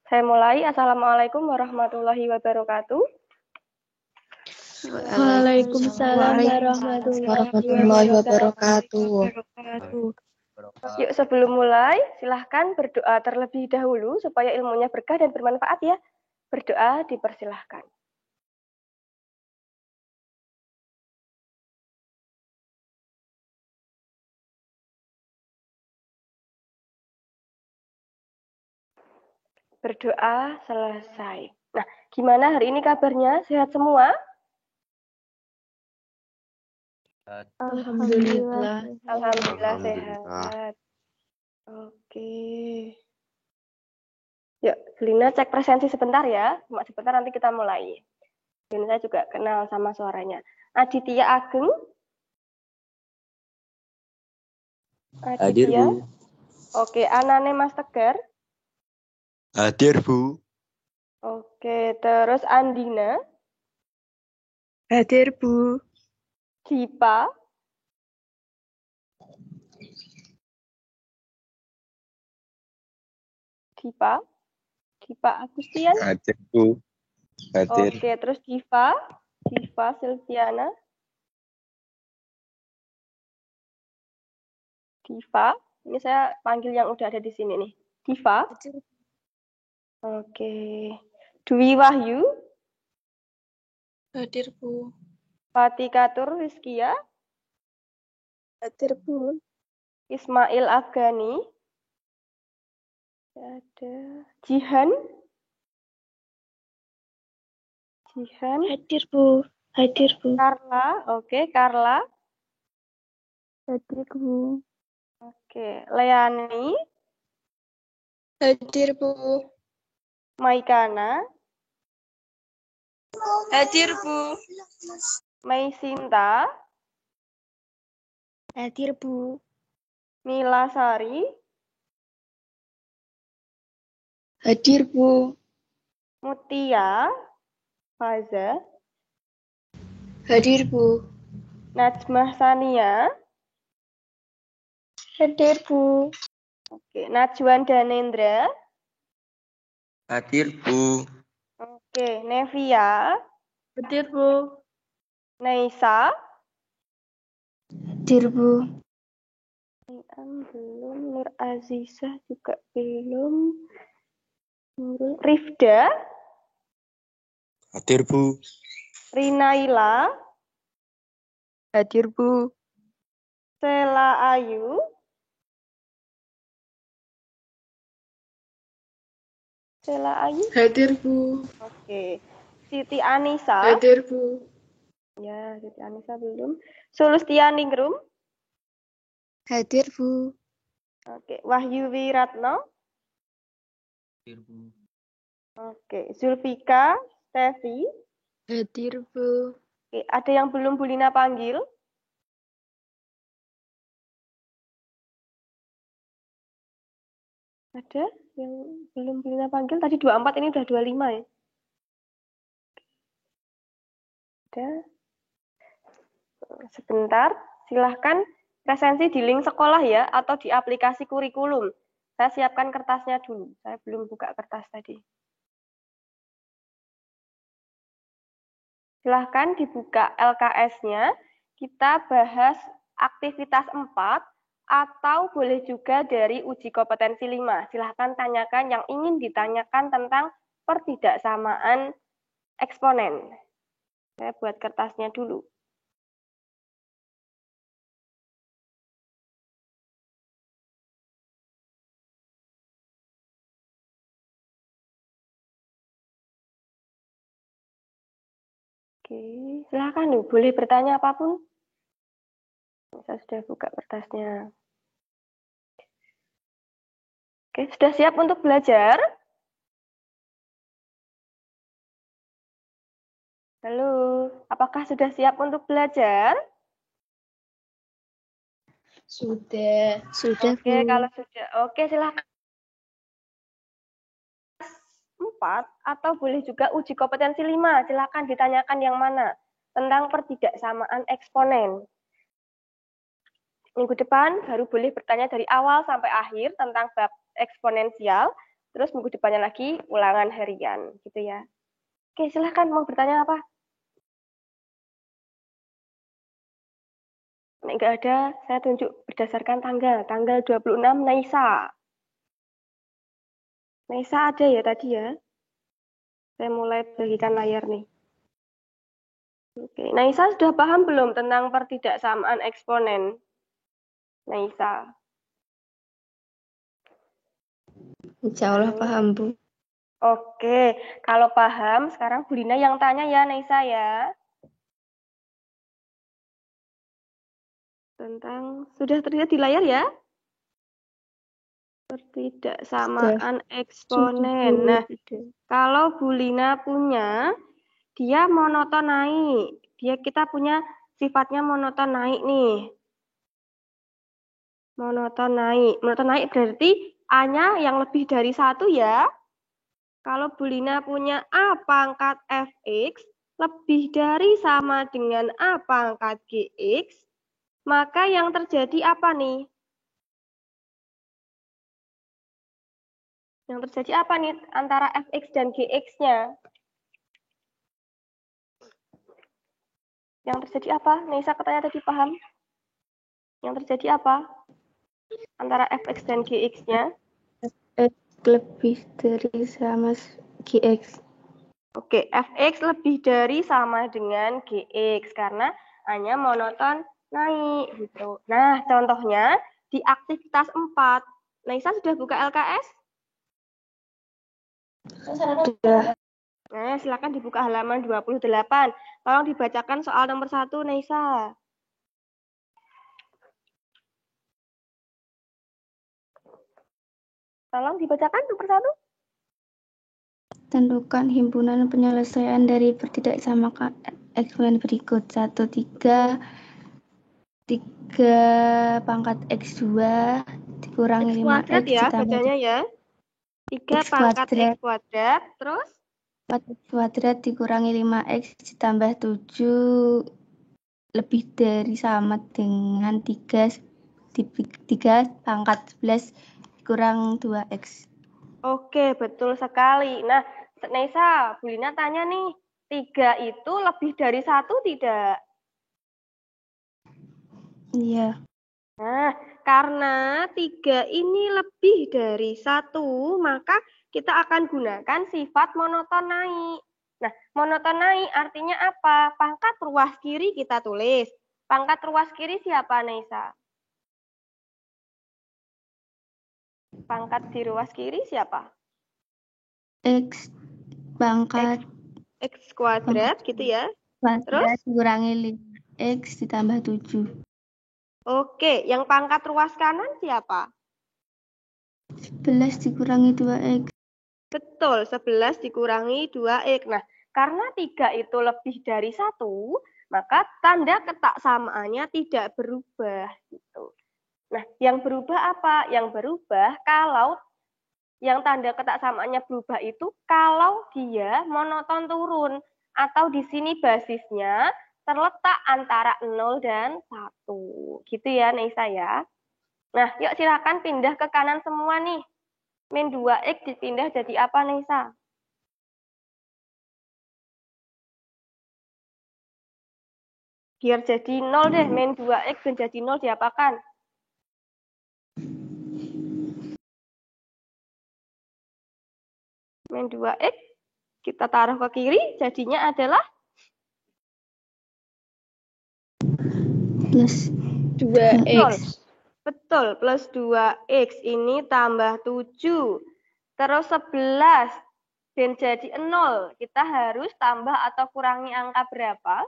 Saya mulai. Assalamualaikum warahmatullahi wabarakatuh. Waalaikumsalam warahmatullahi wabarakatuh. Yuk, sebelum mulai, silahkan berdoa terlebih dahulu supaya ilmunya berkah dan bermanfaat ya. Berdoa dipersilahkan. Berdoa selesai. Nah, gimana hari ini kabarnya? Sehat semua? Alhamdulillah. Alhamdulillah sehat. Oke. Yuk, Lina cek presensi sebentar ya. Cuma sebentar nanti kita mulai. Dan saya juga kenal sama suaranya. Aditya Ageng. Hadir, Aditya. Bu. Oke, Anane Mas Tegar. Hadir, Bu. Oke, terus Andina. Hadir, Bu. Dipa. Dipa Agustian. Hadir, Bu. Hadir. Oke, terus Diva Silviana. Diva, ini saya panggil yang udah ada di sini nih. Diva. Oke. Dwi Wahyu. Hadir, Bu. Fatikatur Rizkia. Hadir, Bu. Ismail Afghani. Ada Jihan. Hadir, Bu. Hadir, Bu. Carla. Oke, Carla. Hadir, Bu. Oke, Leani. Hadir, Bu. Maikana. Hadir, Bu. Meisinta. Hadir, Bu. Mila Sari. Hadir, Bu. Mutia. Faza. Hadir, Bu. Najmah Sania. Hadir, Bu. Oke, Najwan Danendra. Hadir, Bu. Oke, Nevia. Hadir, Bu. Neisa. Hadir, Bu. Belum. Nur Azizah juga belum. Rifda. Hadir, Bu. Rinaila. Hadir, Bu. Sela Ayu. Hadir, Bu. Oke. Siti Anissa. Hadir, Bu. Ya, Siti Anissa belum. Sulustianingrum. Hadir, Bu. Oke. Wahyu Wiratno. Hadir, Bu. Oke. Zulfika Stevi. Hadir, Bu. Oke. Ada yang belum Bu Lina panggil? Ada yang belum Bu Lina panggil? Tadi 24, ini udah 25 ya? Ada. Sebentar, silahkan presensi di link sekolah ya, atau di aplikasi kurikulum. Saya siapkan kertasnya dulu. Saya belum buka kertas tadi. Silahkan dibuka LKS-nya. Kita bahas aktivitas 4, atau boleh juga dari uji kompetensi 5. Silahkan tanyakan yang ingin ditanyakan tentang pertidaksamaan eksponen. Saya buat kertasnya dulu. Oke, silahkan nih, boleh bertanya apapun. Saya sudah buka kertasnya. Oke, sudah siap untuk belajar? Halo, apakah sudah siap untuk belajar? Sudah, Oke, Bu. kalau sudah, oke silahkan. 4, atau boleh juga uji kompetensi 5. Silakan ditanyakan yang mana tentang pertidaksamaan eksponen. Minggu depan baru boleh bertanya dari awal sampai akhir tentang bab eksponensial. terus minggu depannya lagi ulangan harian, gitu ya. Oke, silahkan mau bertanya apa? Nek nggak ada, saya tunjuk berdasarkan tanggal. Tanggal 26 Naisa. Naisa ada ya tadi ya? Saya mulai bagikan layar nih. Oke, Naisa sudah paham belum tentang pertidaksamaan eksponen? Naisa. Insya Allah paham, Bu. Oke, kalau paham, sekarang Bu Lina yang tanya ya, Naisa ya. Sudah terlihat di layar ya? Pertidaksamaan eksponen. Nah, kalau Bu Lina punya, dia monoton naik. Kita punya sifatnya monoton naik nih. Monoton naik. Monoton naik berarti A-nya yang lebih dari 1 ya. Kalau Bu Lina punya A pangkat Fx lebih dari sama dengan A pangkat Gx, maka yang terjadi apa nih? Yang terjadi apa nih antara Fx dan Gx-nya? Yang terjadi apa? Nisa katanya tadi paham. Yang terjadi apa? Antara Fx dan Gx-nya? X lebih dari sama GX. Oke, Fx lebih dari sama dengan Gx karena hanya monoton naik gitu. Nah, contohnya di aktivitas 4. Naisa sudah buka LKS? Sudah. Nah, silakan dibuka halaman 28. Tolong dibacakan soal nomor 1, Naisa. Tolong dibacakan nomor 1. Tentukan himpunan penyelesaian dari pertidaksamaan eksponen berikut. 1, 3 pangkat X2 dikurangi X 5X kuadrat ya ditambah bacanya ya. 3 X pangkat kuadrat. X kuadrat, terus 4X kuadrat dikurangi 5X ditambah 7 lebih dari sama dengan 3 pangkat 11 kurang 2X. Oke, betul sekali. Nah, Naisa, Bu Lina tanya nih, 3 itu lebih dari 1 tidak? Iya. Nah, karena 3 ini lebih dari 1, maka kita akan gunakan sifat monoton naik. Nah, monoton naik artinya apa? Pangkat ruas kiri kita tulis. Pangkat ruas kiri siapa, Naisa? Pangkat di ruas kiri siapa? X pangkat X kuadrat gitu ya. Terus dikurangi 5X ditambah 7. Oke, yang pangkat ruas kanan siapa? 11 dikurangi 2X. Betul, 11 dikurangi 2X. Nah, karena 3 itu lebih dari 1, maka tanda ketak samaannya tidak berubah. Gitu. Nah, yang berubah apa? Yang berubah kalau yang tanda ketak samaannya berubah itu kalau dia monoton turun. Atau di sini basisnya terletak antara 0 dan 1. Gitu ya, Naisa ya. Nah, yuk silakan pindah ke kanan semua nih. Min 2X dipindah jadi apa, Naisa? Biar jadi 0 deh, min 2X dan jadi 0 diapakan? Min 2X, kita taruh ke kiri, jadinya adalah? Plus 2X. Betul, plus 2X. Ini tambah 7. Terus 11. Dan jadi 0. Kita harus tambah atau kurangi angka berapa?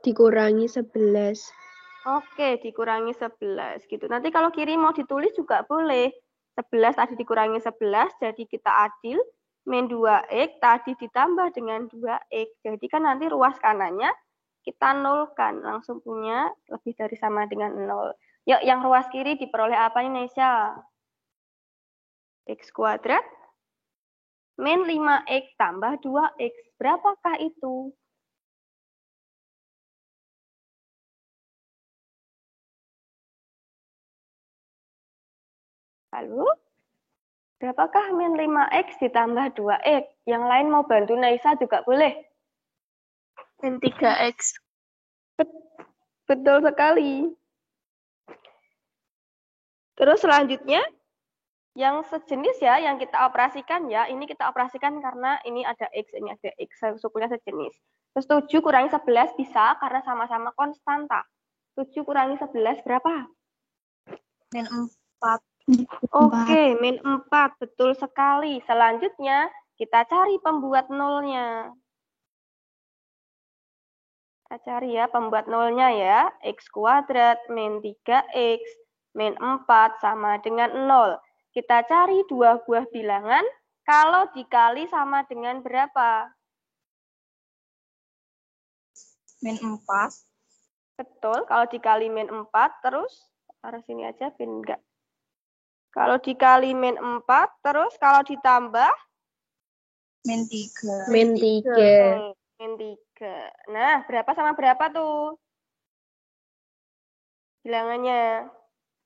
Dikurangi 11. Oke, dikurangi 11 gitu. Nanti kalau kiri mau ditulis juga boleh. 11 tadi dikurangi 11, jadi kita adil. Min 2X tadi ditambah dengan 2X. Jadi kan nanti ruas kanannya kita nolkan. Langsung punya lebih dari sama dengan 0. Yuk, yang ruas kiri diperoleh apa nih, Nesya? X kuadrat min 5X tambah 2X. Berapakah itu? Halo? Berapakah min 5X ditambah 2X? Yang lain mau bantu Naisa juga boleh. Min 3X. Betul sekali. Terus selanjutnya, yang sejenis ya, yang kita operasikan ya. Ini kita operasikan karena ini ada X, ini ada X. Sukunya sejenis. Terus 7 kurangi 11 bisa karena sama-sama konstanta. 7 kurangi 11 berapa? Min 4. Oke, min 4. Betul sekali. Selanjutnya, kita cari pembuat nolnya. Kita cari ya pembuat nolnya ya. X kuadrat min 3X min 4 sama dengan 0. Kita cari dua buah bilangan. Kalau dikali sama dengan berapa? Min 4. Betul, kalau dikali min 4, terus taruh sini aja, bin enggak. Kalau dikali min 4, terus kalau ditambah? Min 3. Min 3. Min 3. Nah, berapa sama berapa tuh? Bilangannya.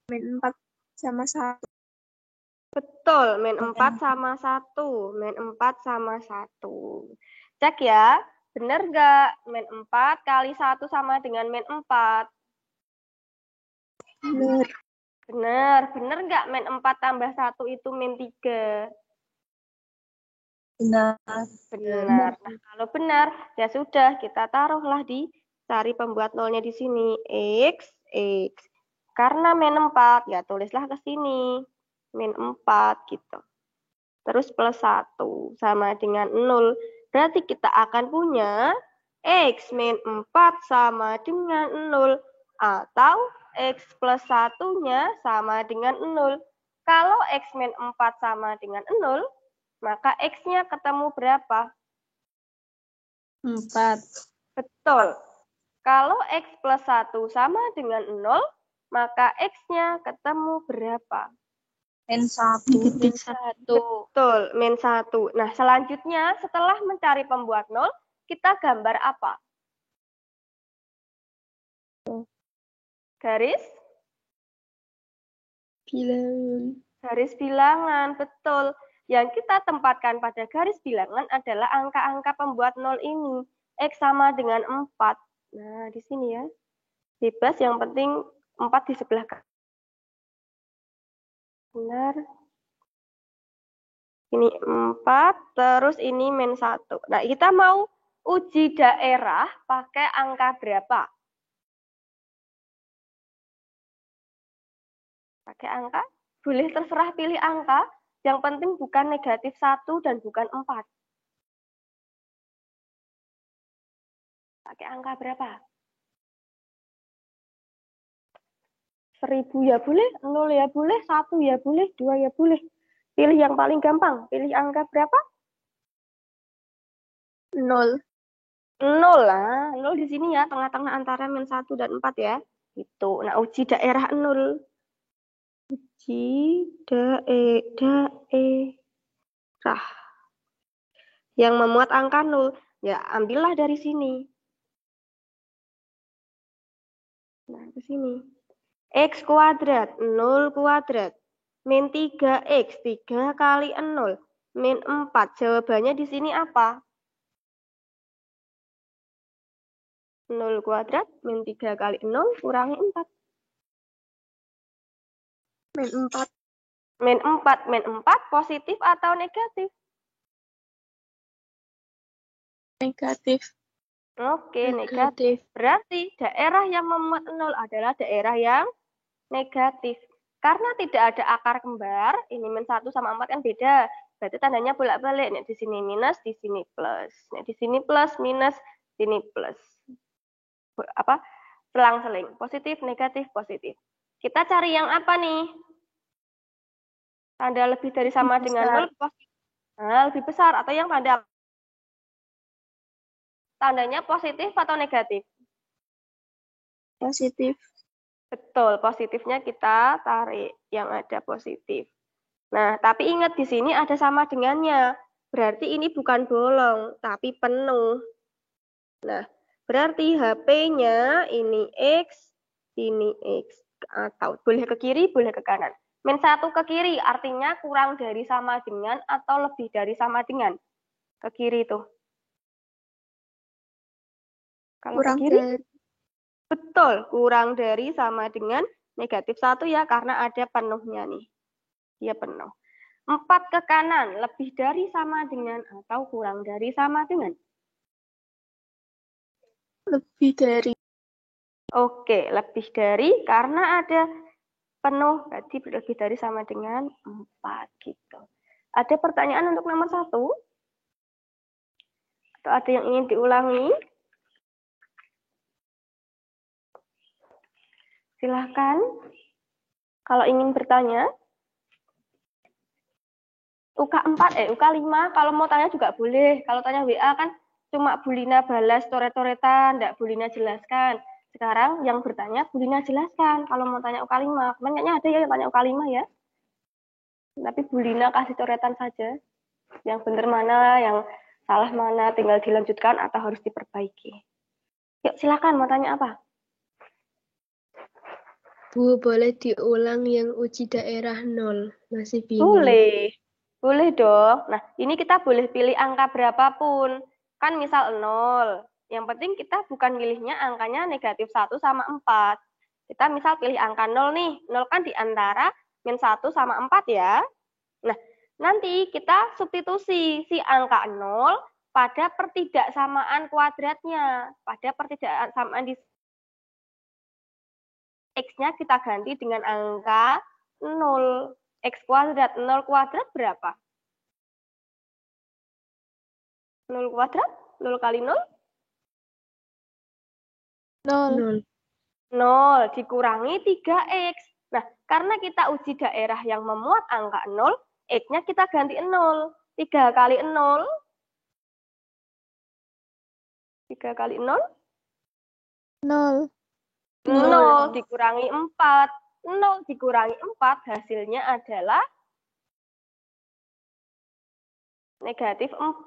Min 4 sama 1. Betul, min 4 sama 1. Min 4 sama 1. Cek ya, benar nggak? Min 4 kali 1 sama dengan min 4. Benar. Benar nggak? Min 4 tambah 1 itu min 3. Benar. Benar. Nah, kalau benar, ya sudah, kita taruhlah di cari pembuat nolnya di sini. X. Karena min 4, ya tulislah ke sini. Min 4 gitu. Terus plus 1 sama dengan 0. Berarti kita akan punya X min 4 sama dengan 0. Atau X plus 1-nya sama dengan 0. Kalau X min 4 sama dengan 0, maka X-nya ketemu berapa? 4. Betul. Kalau X plus 1 sama dengan 0, maka X-nya ketemu berapa? Min 1. Betul, min 1. Nah, selanjutnya setelah mencari pembuat 0, kita gambar apa? Garis? Bilangan. Garis bilangan, betul. Yang kita tempatkan pada garis bilangan adalah angka-angka pembuat 0 ini. X sama dengan 4. Nah, di sini ya. Bebas, yang penting 4 di sebelah kanan. Benar. Ini 4, terus ini min 1. Nah, kita mau uji daerah pakai angka berapa? Pakai angka? Boleh terserah pilih angka. Yang penting bukan negatif 1 dan bukan 4. Pakai angka berapa? 1000 ya boleh, 0 ya boleh, 1 ya boleh, 2 ya boleh. Pilih yang paling gampang. Pilih angka berapa? 0. 0 lah. 0 di sini ya, tengah-tengah antara min 1 dan 4 ya. Itu. Nah, uji daerah 0. Uji daerah. Yang memuat angka 0. Ya, ambillah dari sini. Nah, ke sini. X kuadrat, 0 kuadrat. Min 3X, 3 kali 0. Min 4. Jawabannya di sini apa? 0 kuadrat, min 3 kali 0, kurangi 4. Min 4. Min 4. Min 4 positif atau negatif? Negatif. Oke, negatif. Berarti daerah yang memuat 0 adalah daerah yang negatif. Karena tidak ada akar kembar, ini min 1 sama 4 kan beda. Berarti tandanya bolak-balik. Nih, di sini minus, di sini plus. Nih, di sini plus, minus, sini plus. Apa? Selang-seling. Positif, negatif, positif. Kita cari yang apa nih? Tanda lebih dari sama dengan 0. Nah, lebih besar. Atau yang tandanya positif atau negatif? Positif. Betul, positifnya kita tarik yang ada positif. Nah, tapi ingat di sini ada sama dengannya. Berarti ini bukan bolong, tapi penuh. Nah, berarti HP-nya ini X, ini X. Atau boleh ke kiri, boleh ke kanan. Min 1 ke kiri artinya kurang dari sama dengan atau lebih dari sama dengan. Ke kiri itu. Kalau Kurang ke kiri, dari. betul. Kurang dari sama dengan negatif 1 ya, karena ada penuhnya nih. Dia penuh. 4 ke kanan, lebih dari sama dengan atau kurang dari sama dengan. Lebih dari. Oke, lebih dari karena ada penuh, berarti lebih dari sama dengan 4 gitu. Ada pertanyaan untuk nomor 1? Atau ada yang ingin diulangi? Silahkan. Kalau ingin bertanya. UK4, UK5, kalau mau tanya juga boleh. Kalau tanya WA kan cuma Bu Lina balas coret-coretan, enggak Bu Lina jelaskan. Sekarang yang bertanya Bu Lina jelaskan. Kalau mau tanya UK5, kayaknya ada ya yang tanya UK5 ya. Tapi Bu Lina kasih coretan saja. Yang benar mana, yang salah mana, tinggal dilanjutkan atau harus diperbaiki. Yuk silakan mau tanya apa? Bu, boleh diulang yang uji daerah 0. Masih bingung. Boleh. Boleh dong. Nah, ini kita boleh pilih angka berapapun. Kan misal 0. Yang penting kita bukan milihnya angkanya negatif 1 sama 4. Kita misal pilih angka 0 nih. 0 kan di antara min 1 sama 4 ya. Nah, nanti kita substitusi si angka 0 pada pertidaksamaan kuadratnya. Pada pertidaksamaan di X-nya kita ganti dengan angka 0. X kuadrat. 0 kuadrat berapa? 0 kuadrat? 0 kali 0? 0. 0 dikurangi 3X. Nah, karena kita uji daerah yang memuat angka 0, X-nya kita ganti 0. 3 kali 0? 3 kali 0? 0. 0 dikurangi 4. 0 dikurangi 4 hasilnya adalah negatif 4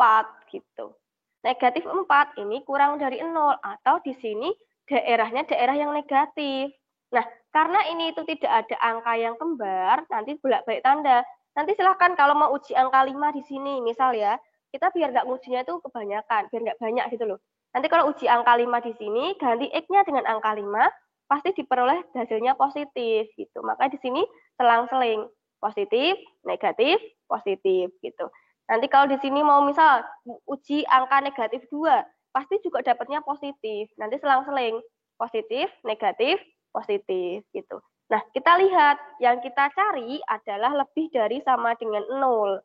gitu. Negatif 4 ini kurang dari 0 atau di sini daerahnya daerah yang negatif. Nah, karena ini itu tidak ada angka yang kembar, nanti bolak-balik tanda. Nanti silahkan kalau mau uji angka 5 di sini, misal ya, kita biar nggak ngujinya itu kebanyakan, biar nggak banyak gitu loh. Nanti kalau uji angka 5 di sini, ganti X-nya dengan angka 5, pasti diperoleh hasilnya positif gitu. Maka di sini selang-seling, positif, negatif, positif gitu. Nanti kalau di sini mau misal uji angka negatif 2, pasti juga dapatnya positif. Nanti selang-seling, positif, negatif, positif gitu. Nah, kita lihat yang kita cari adalah lebih dari sama dengan 0.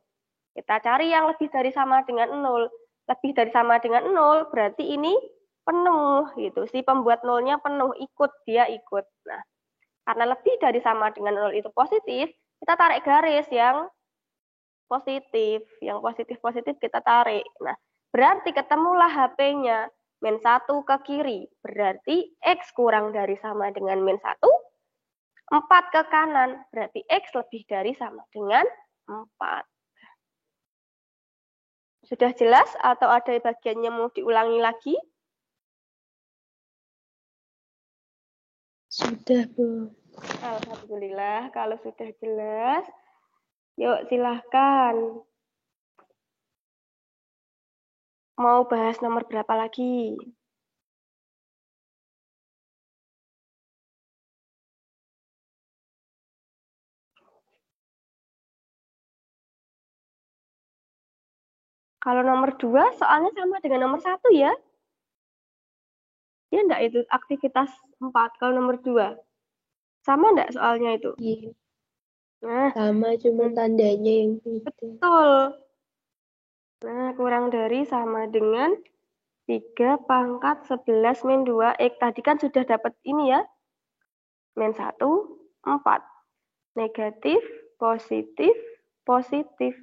Kita cari yang lebih dari sama dengan 0. Lebih dari sama dengan 0 berarti ini penuh gitu. Si pembuat nolnya penuh, dia ikut. Nah, karena lebih dari sama dengan 0 itu positif, kita tarik garis yang positif. Yang positif-positif kita tarik. Nah, berarti ketemulah HP-nya. Min 1 ke kiri. Berarti X kurang dari sama dengan min 1. 4 ke kanan. Berarti X lebih dari sama dengan 4. Sudah jelas atau ada bagiannya mau diulangi lagi? Sudah, Bu. Alhamdulillah, kalau sudah jelas. Yuk, silahkan. Mau bahas nomor berapa lagi? Kalau nomor 2, soalnya sama dengan nomor 1 ya. Ya enggak itu aktivitas 4 kalau nomor 2. Sama enggak soalnya itu? Iya. Nah, Sama, cuma tandanya yang beda. betul. Nah, kurang dari sama dengan 3 pangkat 11 min 2X. Tadi kan sudah dapat ini ya. Min 1, 4. Negatif, positif, positif.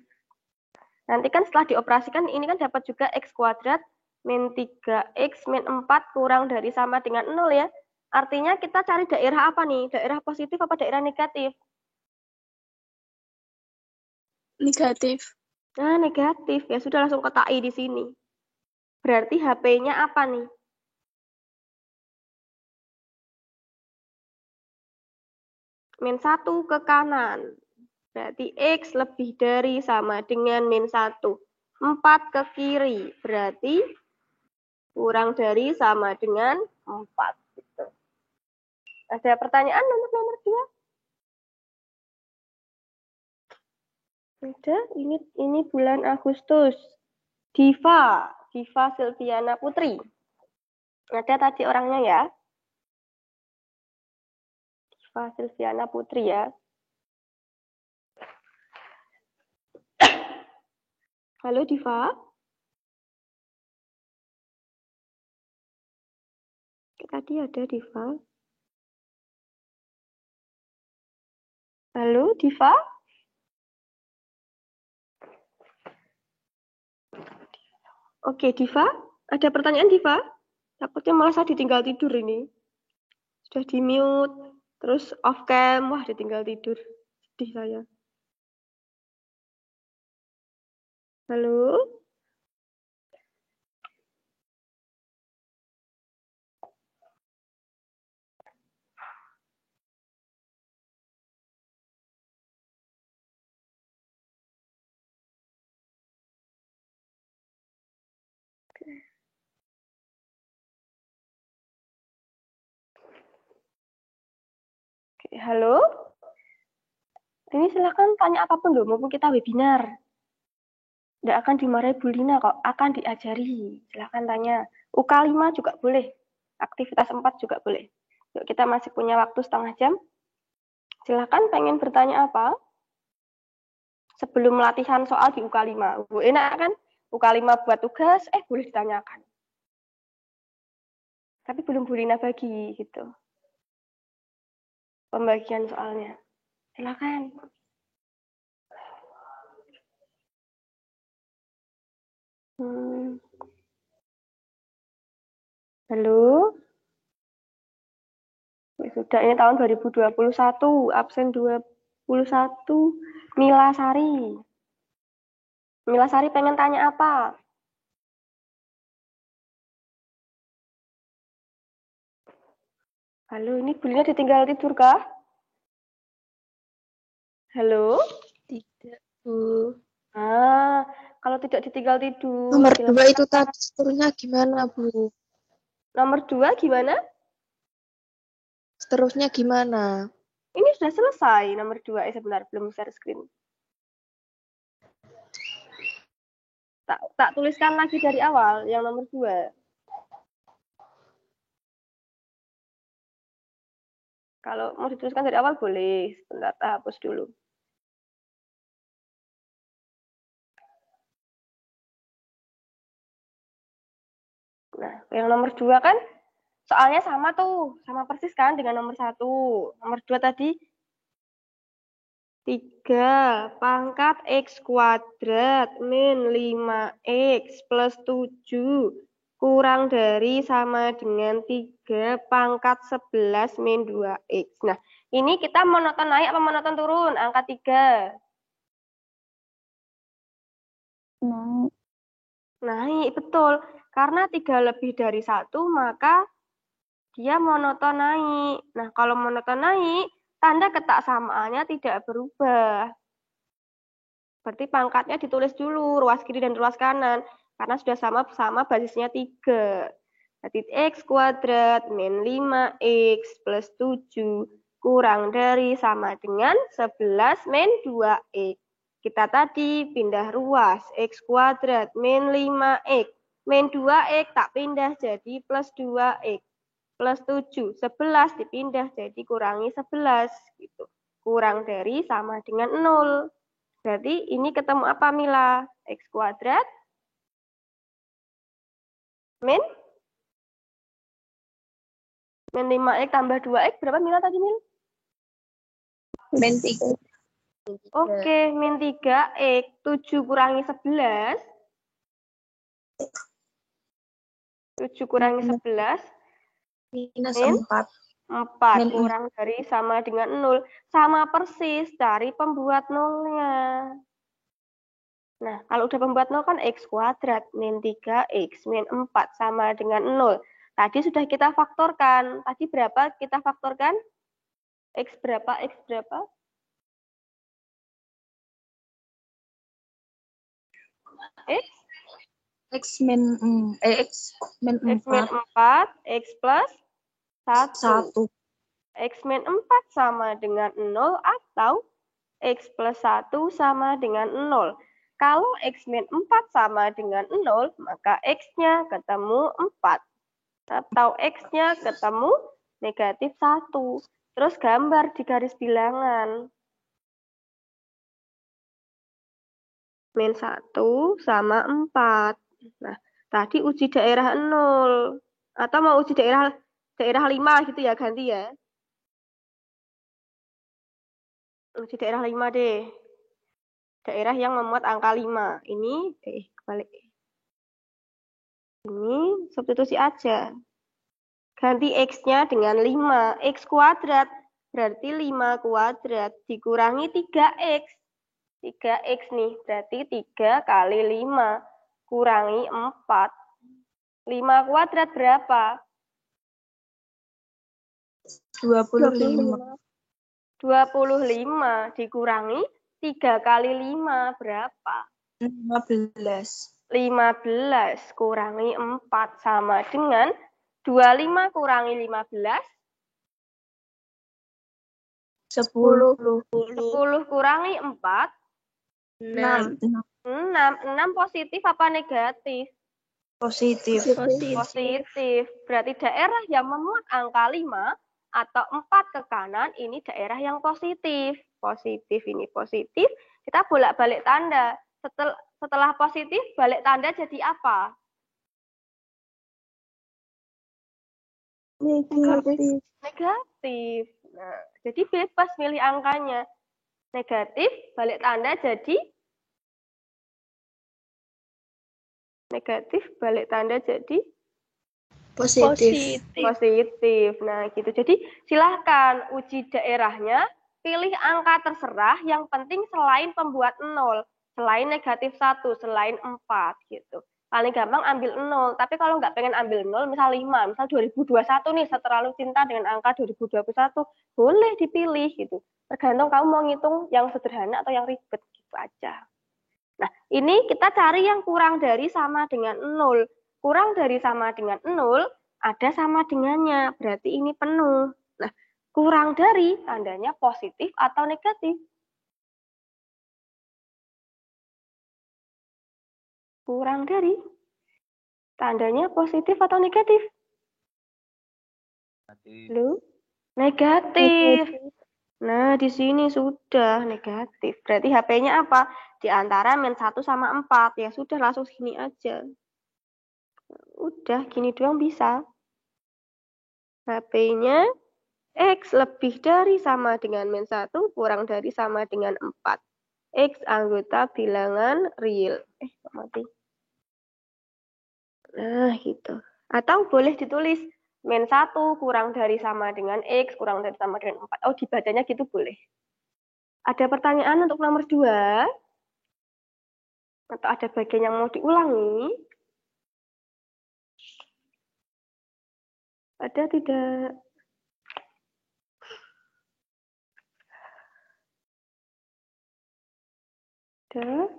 Nanti kan setelah dioperasikan ini kan dapat juga X kuadrat min 3X min 4 kurang dari sama dengan 0 ya. Artinya kita cari daerah apa nih? Daerah positif apa daerah negatif? Negatif. Nah, negatif. Ya sudah langsung kotak I di sini. Berarti HP-nya apa nih? Min 1 ke kanan. Berarti X lebih dari sama dengan min 1. 4 ke kiri. Berarti kurang dari sama dengan 4. Gitu. Ada pertanyaan untuk nomor 2? Ada. Ini bulan Agustus. Diva Silviana Putri. Ada tadi orangnya ya. Diva Silviana Putri ya. Halo Diva. Tadi ada Diva. Halo Diva. Oke Diva, ada pertanyaan Diva? Takutnya malah saya ditinggal tidur ini. Sudah di mute, terus off cam, wah ditinggal tidur. Sedih saya. Halo? Oke, halo? Ini silakan tanya apapun loh, mumpung kita webinar. Tidak akan dimarahi Bu Lina kok, akan diajari. Silakan tanya. UK5 juga boleh. Aktivitas 4 juga boleh. Yuk, kita masih punya waktu setengah jam. Silakan pengen bertanya apa? Sebelum latihan soal di UK5. Enak kan? UK5 buat tugas, boleh ditanyakan. Tapi belum Bu Lina bagi gitu. Pembagian soalnya. Silakan. Halo? Sudah, ini tahun 2021, absen 21, Mila Sari. Mila Sari pengen tanya apa? Halo, ini Bu Lina ditinggal tidur kah? Halo? Tidak, Bu. Kalau tidak ditinggal tidur. Nomor 2 itu tadi seterusnya gimana, Bu? Nomor 2 gimana? Seterusnya gimana? Ini sudah selesai nomor 2. Sebentar, belum share screen. Tak tuliskan lagi dari awal yang nomor 2. Kalau mau dituliskan dari awal boleh. Sebentar, hapus dulu. Nah, yang nomor 2 kan soalnya sama tuh, sama persis kan dengan nomor 1. Nomor 2 tadi 3 pangkat X kuadrat min 5X plus 7 kurang dari sama dengan 3 pangkat 11 min 2X. Nah, ini kita monoton naik apa monoton turun? Angka 3. Naik. Naik, betul. Karena 3 lebih dari 1, maka dia monoton naik. Nah, kalau monoton naik, tanda ketak samaannya tidak berubah. Berarti pangkatnya ditulis dulu, ruas kiri dan ruas kanan. Karena sudah sama-sama basisnya 3. Berarti X kuadrat min 5X plus 7 kurang dari sama dengan 11 min 2X. Kita tadi pindah ruas, X kuadrat min 5X. Min 2X tak pindah jadi plus 2X. Plus 7, 11 dipindah jadi kurangi 11. Gitu. Kurang dari sama dengan 0. Berarti ini ketemu apa Mila? X kuadrat min 5X tambah 2X berapa Mila tadi Mil? Min 3. Oke, min 3X, 7 kurangi 11. 7 kurangi 11. Minus Min 4. 4 kurang dari sama dengan 0. Sama persis, cari pembuat nolnya. Nah, kalau udah pembuat 0 kan X kuadrat min 3X min 4 sama dengan 0. Tadi sudah kita faktorkan. Tadi berapa kita faktorkan? X berapa? X berapa? X? X min X min 4 4, X plus 1. 1. X min 4 sama dengan 0 atau X plus 1 sama dengan 0. Kalau X min 4 sama dengan 0, maka X-nya ketemu 4. Atau X-nya ketemu negatif 1. Terus gambar di garis bilangan. Min 1 sama 4. Nah, tadi uji daerah 0. Atau mau uji daerah 5 gitu ya, ganti ya. Uji daerah 5 deh. Daerah yang memuat angka 5. Ini, kebalik. Ini substitusi aja. Ganti X-nya dengan 5. X kuadrat. Berarti 5 kuadrat. Dikurangi 3X. 3X nih. Berarti 3 kali 5. Kurangi 4. 5 kuadrat berapa? 25. 25 dikurangi 3 kali 5 berapa? 15. 15 kurangi 4 sama dengan 25 kurangi 15. 10. 10 kurangi 4. 6. 6 positif apa negatif? Positif. Positif. Berarti daerah yang memuat angka 5 atau 4 ke kanan, ini daerah yang positif. Positif ini positif. Kita bolak-balik tanda. Setelah positif, balik tanda jadi apa? Negatif. Nah, jadi bebas milih angkanya. Negatif, balik tanda jadi negatif, balik tanda jadi Positif. positif. Nah, gitu. Jadi silahkan uji daerahnya, pilih angka terserah, yang penting selain pembuat 0, selain negatif 1, selain 4 gitu. Paling gampang ambil 0, tapi kalau nggak pengen ambil 0, misal 5, misal 2021 nih, saya terlalu cinta dengan angka 2021, boleh dipilih gitu. Tergantung kamu mau ngitung yang sederhana atau yang ribet gitu aja. Nah, ini kita cari yang kurang dari sama dengan 0. Kurang dari sama dengan 0, ada sama dengannya. Berarti ini penuh. Nah, kurang dari tandanya positif atau negatif? Kurang dari tandanya positif atau negatif? Lu? Negatif. Nah, di sini sudah negatif. Berarti HP-nya apa? Di antara min 1 sama 4. Ya sudah, langsung sini aja. Udah, gini doang bisa. HP-nya X lebih dari sama dengan min 1, kurang dari sama dengan 4. X anggota bilangan real. Mati. Nah, gitu. Atau boleh ditulis min 1 kurang dari sama dengan X, kurang dari sama dengan 4. Oh, dibacanya gitu boleh. Ada pertanyaan untuk nomor 2? Atau ada bagian yang mau diulangi? Ada tidak? Ada?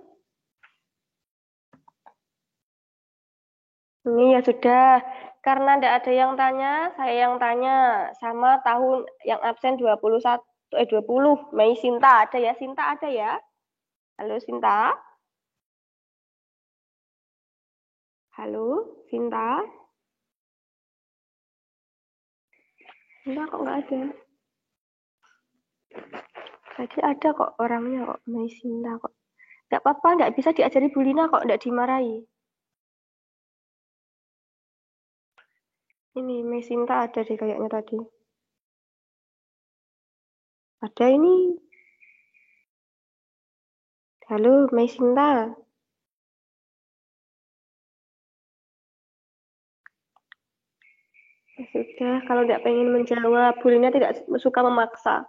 Ini ya sudah. Karena tidak ada yang tanya, saya yang tanya. Sama tahun yang absen 20. Mei Sinta ada ya? Sinta ada ya? Halo Sinta? Halo Sinta? Sinta kok nggak ada? Tadi ada kok orangnya kok. Mei Sinta kok. Nggak apa-apa, nggak bisa diajari Bu Lina kok, nggak dimarahi. Ini Mei Sinta ada deh kayaknya tadi. Ada ini. Halo Mei Sinta. Ya sudah, kalau nggak pengen menjawab, Bu Lina tidak suka memaksa.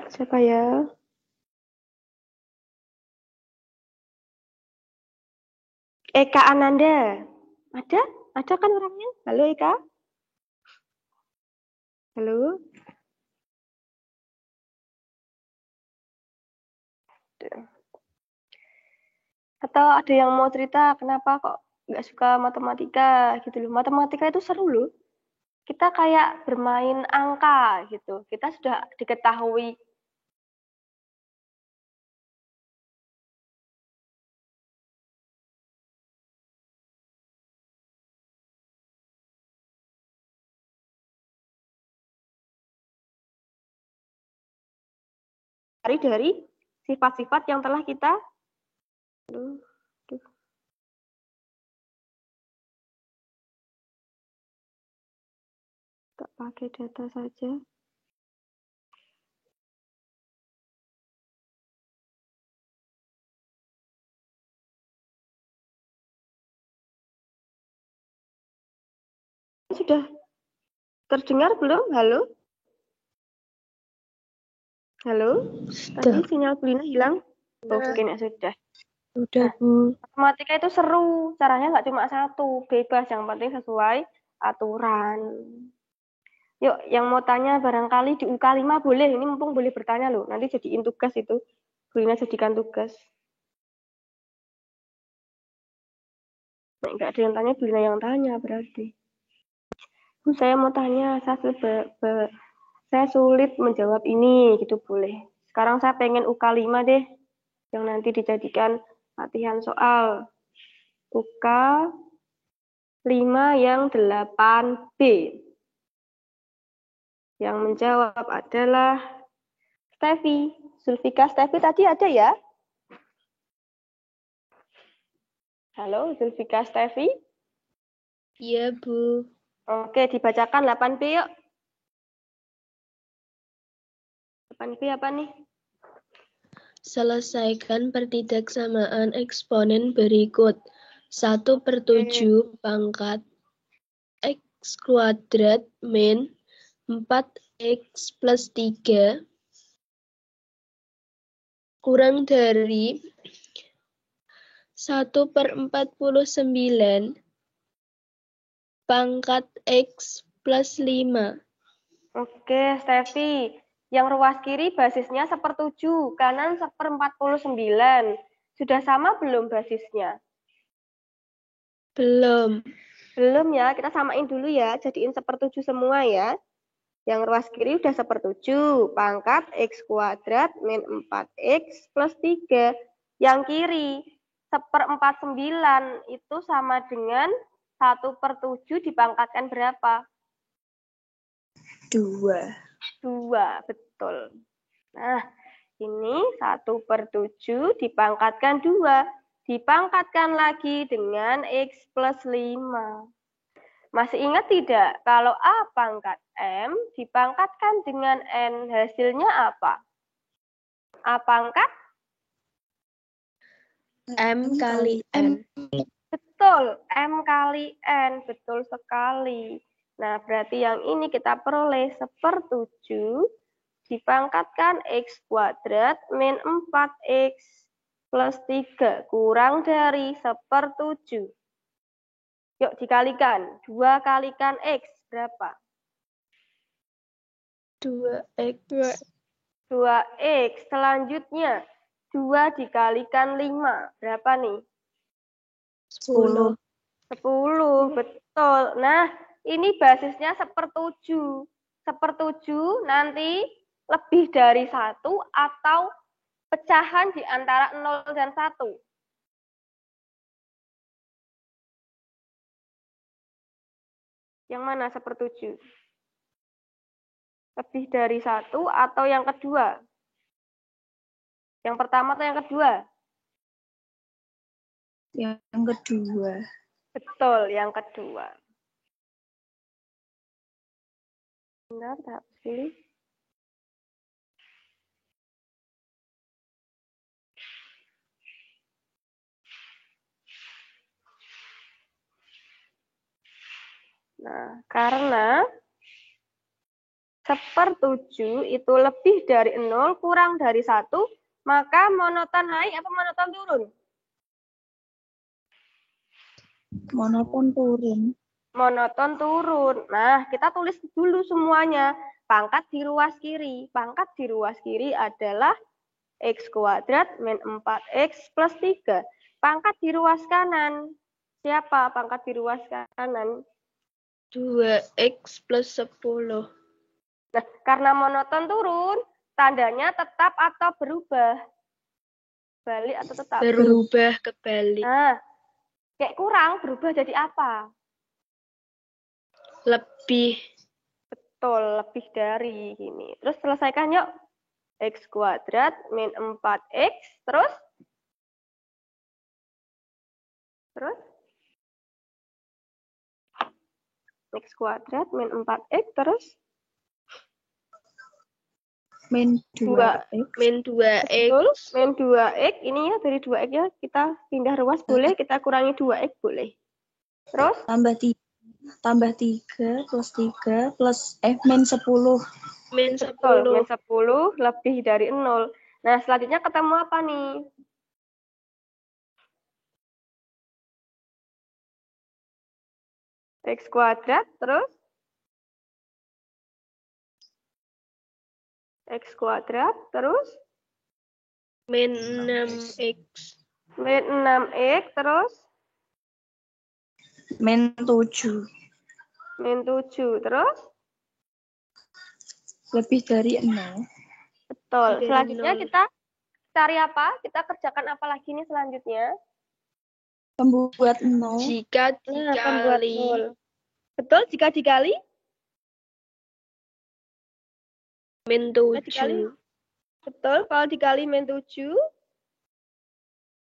Siapa ya? Eka Ananda. Ada? Ada kan orangnya? Halo Eka? Halo? Atau ada yang mau cerita kenapa kok nggak suka matematika gitu loh. Matematika itu seru loh. Kita kayak bermain angka gitu. Kita sudah diketahui dari sifat-sifat yang telah kita tak pakai data saja. Sudah terdengar belum? Halo? Halo? Tadi sinyal Bulina hilang? Oke, ya sudah. Udah, Bu. Matematika itu seru. Caranya nggak cuma satu. Bebas, yang penting sesuai aturan. Yuk, yang mau tanya barangkali di UK 5 boleh. Ini mumpung boleh bertanya loh. Nanti jadiin tugas itu. Bulina jadikan tugas. Nah, nggak ada yang tanya, Bulina yang tanya berarti. Bu, saya mau tanya, saya sulit menjawab ini, gitu boleh. Sekarang saya pengen UK 5 deh, yang nanti dijadikan latihan soal. UK 5 yang 8B. Yang menjawab adalah Stevi. Zulfika, Stevi tadi ada ya? Halo, Zulfika, Stevi. Iya, Bu. Oke, dibacakan 8B yuk. 8B apa nih? Selesaikan pertidaksamaan eksponen berikut. 1/7 pangkat X kuadrat min 4X plus 3 kurang dari 1/49 pangkat X plus 5. Oke, Stevi. Yang ruas kiri basisnya 1/7, kanan 1/49. Sudah sama belum basisnya? Belum. Belum ya, kita samain dulu ya, jadiin 1/7 semua ya. Yang ruas kiri udah 1/7, pangkat X kuadrat min 4X plus 3. Yang kiri, 1/49 itu sama dengan 1/7 dipangkatkan berapa? 2. 2, betul. Nah, ini 1/7 dipangkatkan 2. Dipangkatkan lagi dengan X plus 5. Masih ingat tidak? Kalau A pangkat M dipangkatkan dengan N, hasilnya apa? A pangkat? M kali N. Betul, M kali N. Betul sekali. Nah, berarti yang ini kita peroleh 1/7 dipangkatkan X kuadrat min 4X plus 3 kurang dari 1/7. Yuk dikalikan. 2 kalikan X berapa? 2X. 2X. Selanjutnya 2 dikalikan 5. Berapa nih? 10. 10. Betul. Nah, ini basisnya 1/7. 1/7 nanti lebih dari 1 atau pecahan di antara 0 dan 1. Yang mana 1/7? Lebih dari 1 atau yang kedua? Yang pertama atau yang kedua? Yang kedua. Betul, yang kedua. Benar, tak pilih. Nah, karena 1/7 itu lebih dari 0 kurang dari 1, maka monoton naik apa monoton turun? Monoton turun. Monoton turun. Nah, kita tulis dulu semuanya. Pangkat di ruas kiri. Pangkat di ruas kiri adalah X kuadrat min 4X plus 3. Pangkat di ruas kanan. Siapa pangkat di ruas kanan? 2x plus 10. Nah, karena monoton turun, tandanya tetap atau berubah? Balik atau tetap? Berubah kebalik. Nah, kayak kurang, berubah jadi apa? Lebih. Betul, lebih dari ini. Terus selesaikan yuk. X kuadrat min 4x, terus? X kuadrat min 4x, terus? Min 2x. Min 2x. Betul, min 2x. Ini ya, dari 2x ya, kita pindah ruas boleh, kita kurangi 2x boleh. Terus? Tambah 3 plus 3 plus min 10. Min 10. Betul, min 10 lebih dari 0. Nah, selanjutnya ketemu apa nih? X kuadrat, terus? X kuadrat, terus? Min 6x. Min 6x, terus? Min 7. Min 7, terus? Lebih dari 0. Betul. Dari Selanjutnya 0. kita cari apa? Kita kerjakan apa lagi nih selanjutnya? Pembuat 0. Jika Pembuat dikali. 0. Betul, jika dikali? Min Jika dikali. 7. Betul, kalau dikali min 7.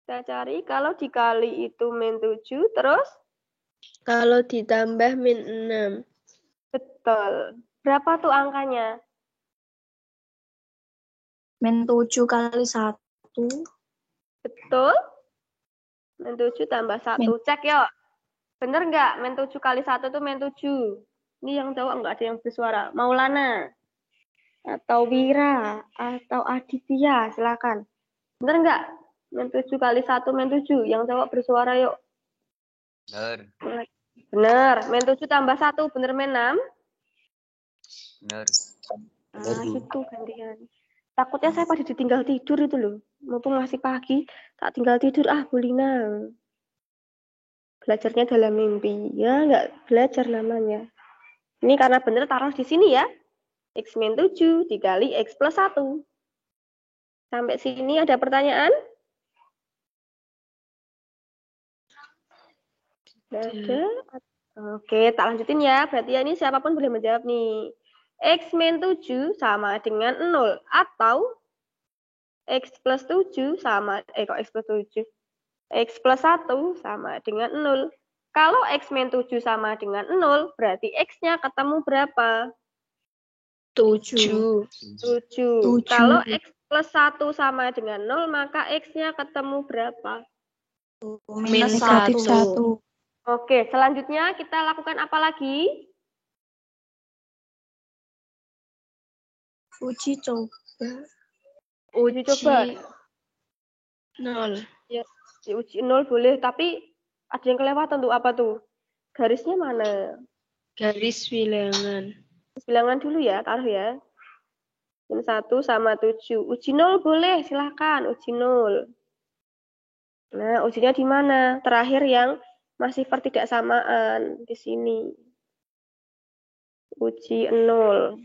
Kita cari, kalau dikali itu min 7, terus? Kalau ditambah min 6. Betul. Berapa tuh angkanya? Min 7 kali 1. Betul. Min 7 tambah 1. Cek yuk. Bener nggak? Min 7 kali 1 itu min 7. Ini yang jawab nggak ada yang bersuara. Maulana. Atau Wira. Atau Aditya. Silakan. Bener nggak? Min 7 kali 1 min 7. Yang jawab bersuara yuk. Bener. Bener. Min 7 tambah 1. Bener min 6? Bener. Ah, gitu gantian. Takutnya saya pada ditinggal tidur itu loh. Mumpung masih pagi, tak tinggal tidur. Ah, Bulina. Belajarnya dalam mimpi. Ya, nggak belajar namanya. Ini karena bener taruh di sini ya. X min 7 dikali X plus 1. Sampai sini ada pertanyaan? Nggak ada? Oke, tak lanjutin ya. Berarti ya ini siapapun boleh menjawab nih. X min 7 sama dengan 0. Atau X plus 7 sama, kok X plus 7? X plus 1 sama dengan 0. Kalau X min 7 sama dengan 0, berarti X-nya ketemu berapa? 7. 7. Kalau X plus 1 sama dengan 0, maka X-nya ketemu berapa? Min Negatif 1. 1. Oke, selanjutnya kita lakukan apa lagi? Uji coba. Uji coba. 0. Ya, uji 0 boleh, tapi ada yang kelewatan tuh, apa tuh? Garisnya mana? Garis bilangan. Bilangan dulu ya, taruh ya. Min 1 sama 7. Uji 0 boleh, silahkan. Uji 0. Nah, ujinya di mana? Terakhir yang masih pertidaksamaan. Di sini. Uji 0.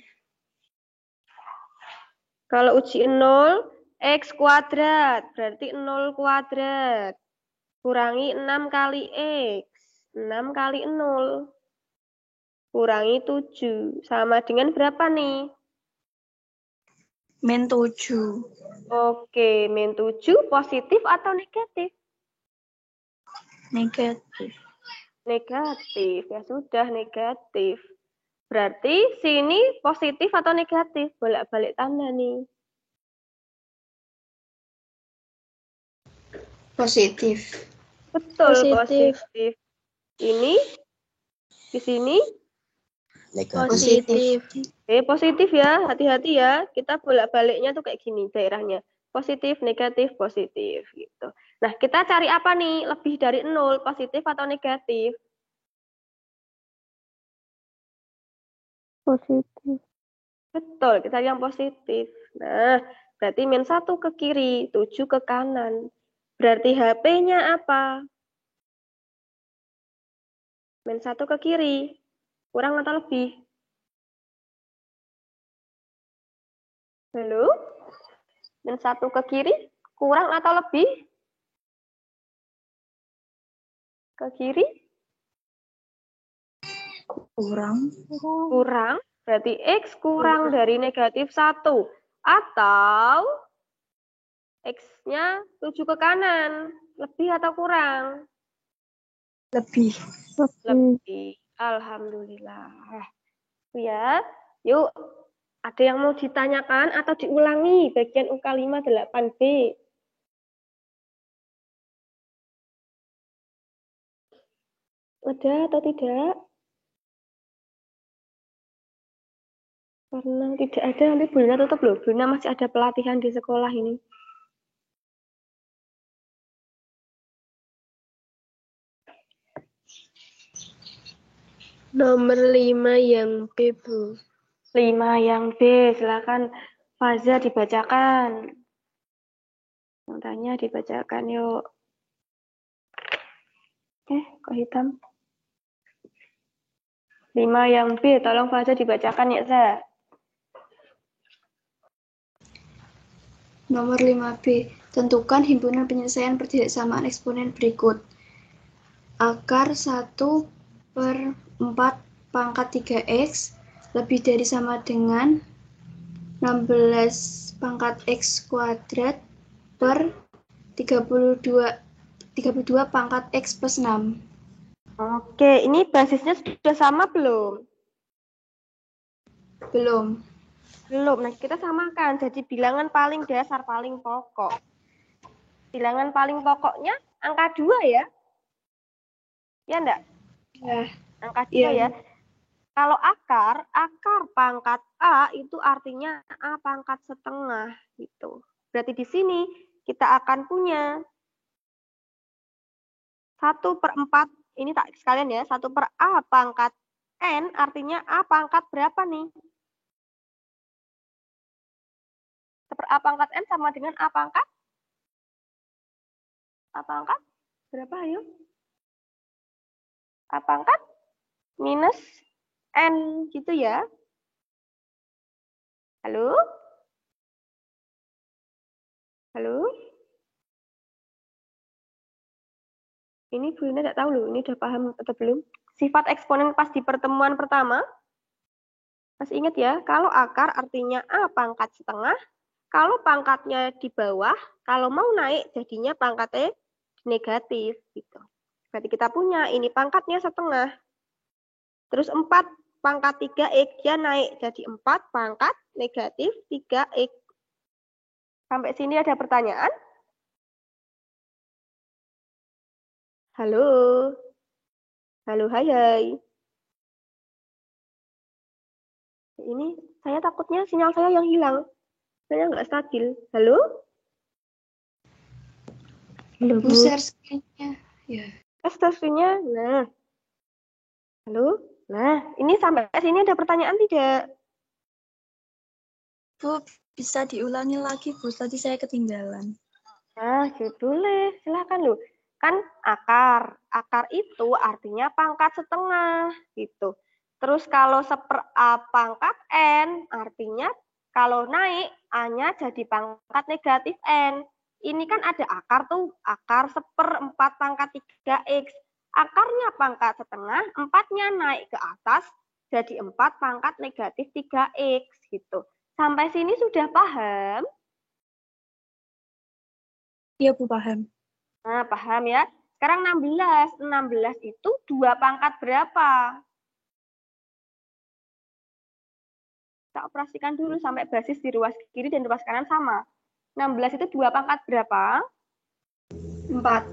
Kalau uji 0, X kuadrat. Berarti 0 kuadrat. Kurangi 6 kali X. 6 kali 0. Kurangi 7. Sama dengan berapa nih? Min 7. Oke, min 7 positif atau negatif? Negatif. Negatif. Ya sudah, negatif. Berarti sini positif atau negatif? Bolak-balik tanda nih. Positif. Betul, Positif. positif. Ini di sini Positif. positif ya, hati-hati ya. Kita bolak-baliknya tuh kayak gini daerahnya. Positif, negatif, positif gitu. Nah, kita cari apa nih? Lebih dari 0, positif atau negatif? Positif. Betul, kita cari yang positif. Nah, berarti min 1 ke kiri, 7 ke kanan. Berarti HP-nya apa? Min 1 ke kiri. Kurang atau lebih? Halo? Min 1 ke kiri. Kurang atau lebih? Ke kiri? Kurang. Kurang. Berarti X kurang dari negatif 1. Atau X-nya 7 ke kanan. Lebih atau kurang? Lebih. Lebih. Alhamdulillah. Ya, yuk. Ada yang mau ditanyakan atau diulangi bagian UK 5 8B? Ada atau tidak? Karena tidak ada, nanti Bu Lina tutup loh. Bu Lina masih ada pelatihan di sekolah ini. Nomor 5 yang B, Bu. 5 yang B, silakan Faza dibacakan. Yang tanya dibacakan yuk. Kok hitam? 5 yang B, tolong Faza dibacakan ya, Za. Nomor 5B. Tentukan himpunan penyelesaian pertidaksamaan eksponen berikut. Akar 1/4 pangkat 3x lebih dari sama dengan 16 pangkat x kuadrat per 32 pangkat x plus 6. Oke, ini basisnya sudah sama belum? Belum. Belum. Nah, kita samakan. Jadi bilangan paling dasar, paling pokok. Bilangan paling pokoknya angka 2 ya? Ya enggak? Ya. Angka 2 ya. Kalau akar pangkat A itu artinya A pangkat setengah gitu. Berarti di sini kita akan punya 1/4, ini tak sekalian ya, 1/A pangkat N artinya A pangkat berapa nih? 1/A pangkat N sama dengan A pangkat berapa ayo? A pangkat minus N gitu ya. Halo? Halo? Ini Bu Lina tidak tahu loh, ini udah paham atau belum? Sifat eksponen pas di pertemuan pertama. Masih ingat ya, kalau akar artinya A pangkat setengah, kalau pangkatnya di bawah, kalau mau naik jadinya pangkatnya negatif. Gitu. Berarti kita punya, ini pangkatnya setengah. Terus 4 pangkat 3x, dia naik jadi 4 pangkat negatif 3x. Sampai sini ada pertanyaan? Halo? Halo, hai. Ini saya takutnya sinyal saya yang hilang. Saya nggak stabil. Halo? Halo, Bu. Share screen-nya. Ya. Share screen-nya. Nah. Halo? Nah, ini sampai sini ada pertanyaan tidak? Bu, bisa diulangi lagi, Bu. Tadi saya ketinggalan. Nah, boleh. Silakan loh. Kan akar. Akar itu artinya pangkat setengah. Gitu. Terus kalau 1/A pangkat N, artinya kalau naik, A-nya jadi pangkat negatif N. Ini kan ada akar tuh. Akar 1/4 pangkat 3x. Akarnya pangkat setengah, 4-nya naik ke atas, jadi 4 pangkat negatif 3x. Gitu. Sampai sini sudah paham? Iya, Bu, paham. Nah, paham ya. Sekarang 16. 16 itu 2 pangkat berapa? Kita operasikan dulu sampai basis di ruas kiri dan ruas kanan sama. 16 itu 2 pangkat berapa? 4.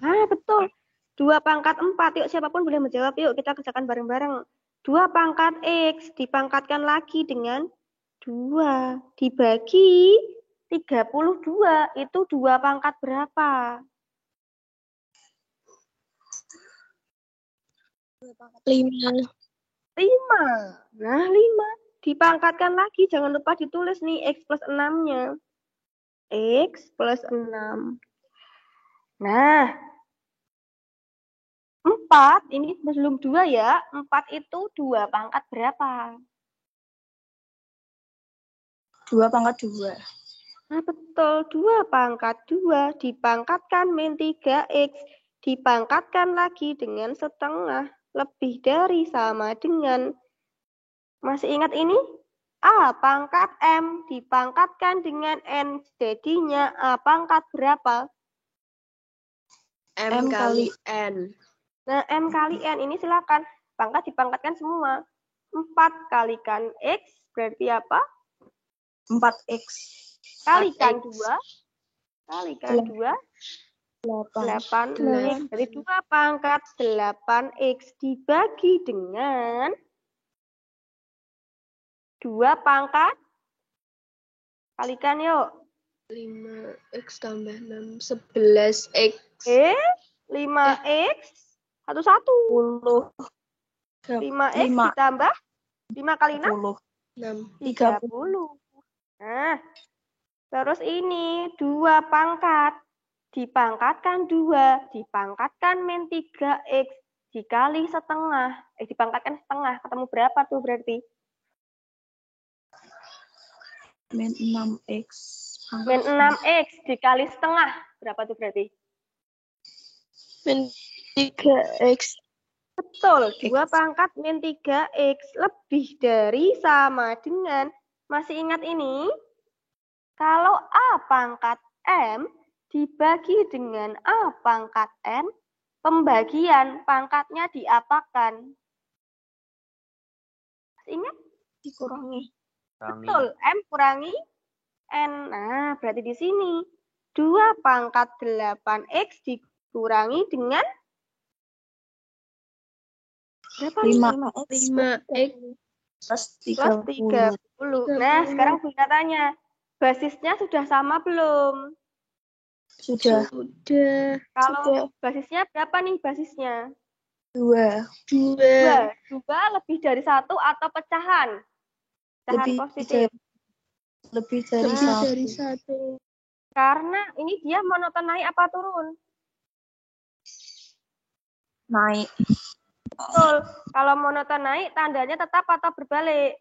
Ah, betul. 2 pangkat 4. Yuk, siapapun boleh menjawab. Yuk, kita kerjakan bareng-bareng. 2 pangkat X dipangkatkan lagi dengan 2. Dibagi 32. Itu 2 pangkat berapa? 5. 5. Nah, 5. Dipangkatkan lagi. Jangan lupa ditulis nih X plus 6-nya. X plus 6. Nah, 4, ini belum 2 ya. 4 itu 2 pangkat berapa? 2 pangkat 2. Nah, betul. 2 pangkat 2 dipangkatkan min 3x, dipangkatkan lagi dengan setengah, lebih dari sama dengan. Masih ingat ini? A pangkat M dipangkatkan dengan N, jadinya A pangkat berapa? M kali N. Nah, M kali N ini silakan. Pangkat dipangkatkan semua. 4 kalikan X berarti apa? 4x. Kalikan 4X. 2. Kalikan 2. 8. 8X. Jadi 2 pangkat 8X dibagi dengan 2 pangkat. Kalikan yuk. 5X tambah 6, 11X. 5X. 1. 10. 5X 5. ditambah 5 kali 6. 6. 30. Nah, terus ini 2 pangkat. Dipangkatkan 2. Dipangkatkan min 3X. Dikali setengah. Dipangkatkan setengah. Ketemu berapa tuh berarti? Min 6x. Min 6X dikali setengah. Berapa tuh berarti? Min 3X. Betul. 2 pangkat min 3X. Lebih dari sama dengan. Masih ingat ini? Kalau A pangkat M dibagi dengan A pangkat N, pembagian pangkatnya diapakan? Ingat? Dikurangi. Betul, M kurangi N. Nah, berarti di sini 2 pangkat 8X dikurangi dengan berapa? 5x. 5X. Plus 30. Nah, sekarang Bunda tanya, basisnya sudah sama belum? Sudah. Sudah. Kalau basisnya berapa nih basisnya? 2. 2 lebih dari 1 atau pecahan? Pecahan positif. Lebih dari Lebih 1. dari 1. Karena ini dia monoton naik apa turun? Naik. Betul. Kalau monoton naik, tandanya tetap atau berbalik?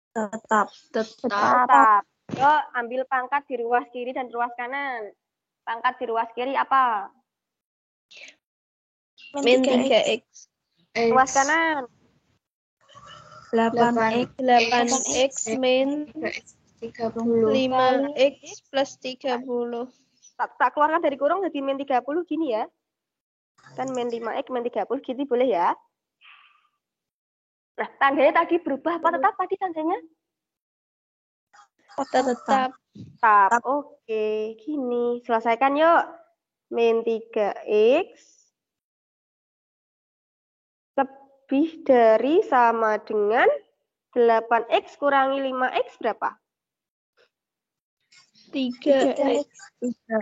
Tetap. Tetap. Yuk, ambil pangkat di ruas kiri dan ruas kanan. Pangkat di ruas kiri apa? Min 3X. Ruas kanan. 8x. 8X min 30. 5X plus 30. Tak keluarkan dari kurung jadi min 30 gini ya. Kan min 5X min 30 gitu boleh ya. Nah, tandanya tadi berubah apa tetap tadi tandanya? Tetap. Tetap. Oke, gini. Selesaikan yuk. Min 3X lebih dari sama dengan 8X kurangi 5X berapa? 3X.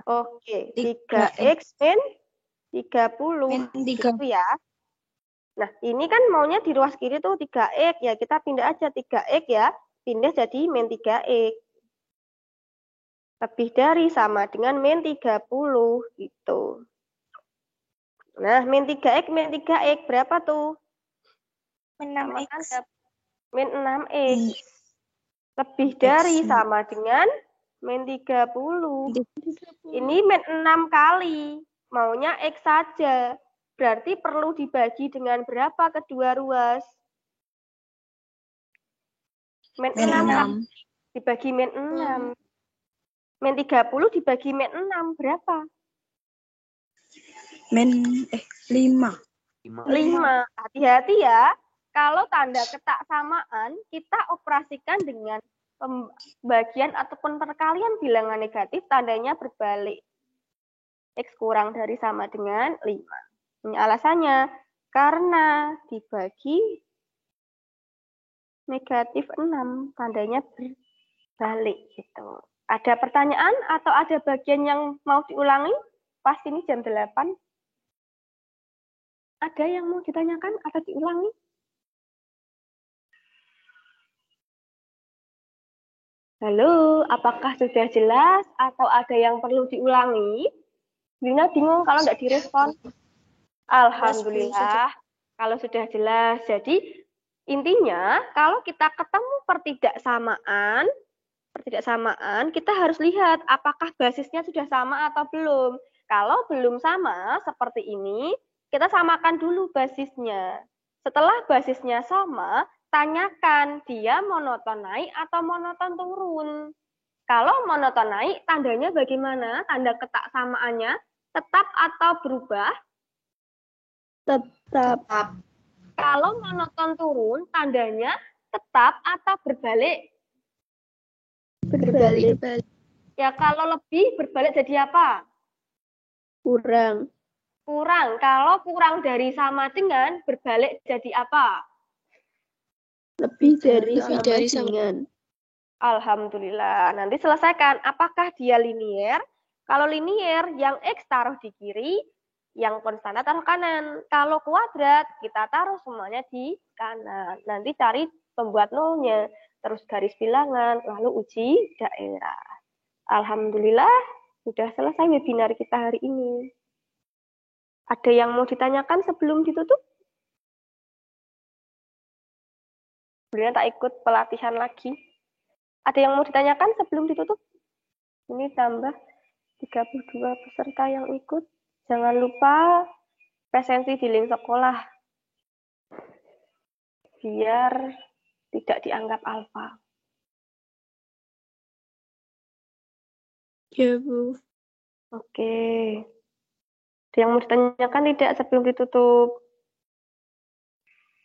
Oke, 3X min 30. Min 30. Gitu ya. Nah, ini kan maunya di ruas kiri tuh 3X. Ya, kita pindah aja 3X ya. Pindah jadi min 3X. Lebih dari sama dengan min 30. Gitu. Nah, min 3X berapa tuh? Min 6x. Min 6X. Lebih dari sama dengan min 30. Ini min 6 kali. Maunya X saja. Berarti perlu dibagi dengan berapa kedua ruas? Min 6. Dibagi min 6. Min 30 dibagi min 6. Berapa? Min 5. 5. Hati-hati ya. Kalau tanda ketak samaan, kita operasikan dengan pembagian ataupun perkalian bilangan negatif, tandanya berbalik. X kurang dari sama dengan 5. Ini alasannya. Karena dibagi negatif 6, tandanya berbalik. Gitu. Ada pertanyaan atau ada bagian yang mau diulangi? Pas ini jam 8. Ada yang mau ditanyakan atau diulangi? Halo, apakah sudah jelas atau ada yang perlu diulangi? Lina bingung kalau nggak direspon. Alhamdulillah, kalau sudah jelas. Jadi intinya kalau kita ketemu pertidaksamaan, kita harus lihat apakah basisnya sudah sama atau belum. Kalau belum sama seperti ini, kita samakan dulu basisnya. Setelah basisnya sama, tanyakan dia monoton naik atau monoton turun. Kalau monoton naik, tandanya bagaimana? Tanda ketaksamaannya tetap atau berubah? Tetap. Kalau monoton turun, tandanya tetap atau berbalik? Berbalik. Ya, kalau lebih berbalik jadi apa? Kurang. Kurang. Kalau kurang dari sama dengan, berbalik jadi apa? Lebih dari sama dengan. Alhamdulillah. Nanti selesaikan. Apakah dia linier? Kalau linier, yang X taruh di kiri, yang konstanta taruh kanan. Kalau kuadrat, kita taruh semuanya di kanan. Nanti cari pembuat nolnya. Terus garis bilangan, lalu uji daerah. Alhamdulillah, sudah selesai webinar kita hari ini. Ada yang mau ditanyakan sebelum ditutup? Sebenarnya tak ikut pelatihan lagi. Ada yang mau ditanyakan sebelum ditutup? Ini tambah 32 peserta yang ikut. Jangan lupa presensi di link sekolah. Biar tidak dianggap alfa. Ya, Bu. Oke. Ada yang mau ditanyakan tidak sebelum ditutup?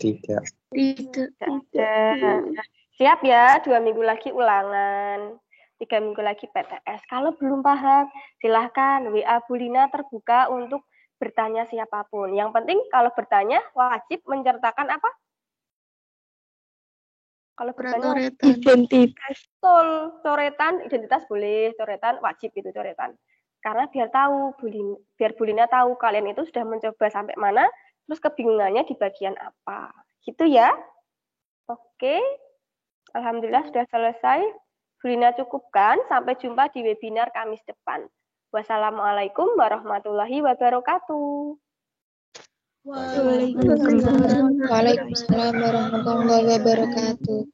Tidak. Siap ya, 2 minggu lagi ulangan. 3 minggu lagi PTS. Kalau belum paham, silahkan WA Bu Lina terbuka untuk bertanya siapapun. Yang penting kalau bertanya wajib menceritakan apa? Kalau bertanya Identitas. betul, coretan identitas boleh, coretan wajib itu coretan. Karena biar tahu, biar Bu Lina tahu kalian itu sudah mencoba sampai mana, terus kebingungannya di bagian apa. Gitu ya. Oke. Alhamdulillah sudah selesai. Bu Lina cukupkan. Sampai jumpa di webinar Kamis depan. Wassalamualaikum warahmatullahi wabarakatuh. Waalaikumsalam. Waalaikumsalam warahmatullahi wabarakatuh.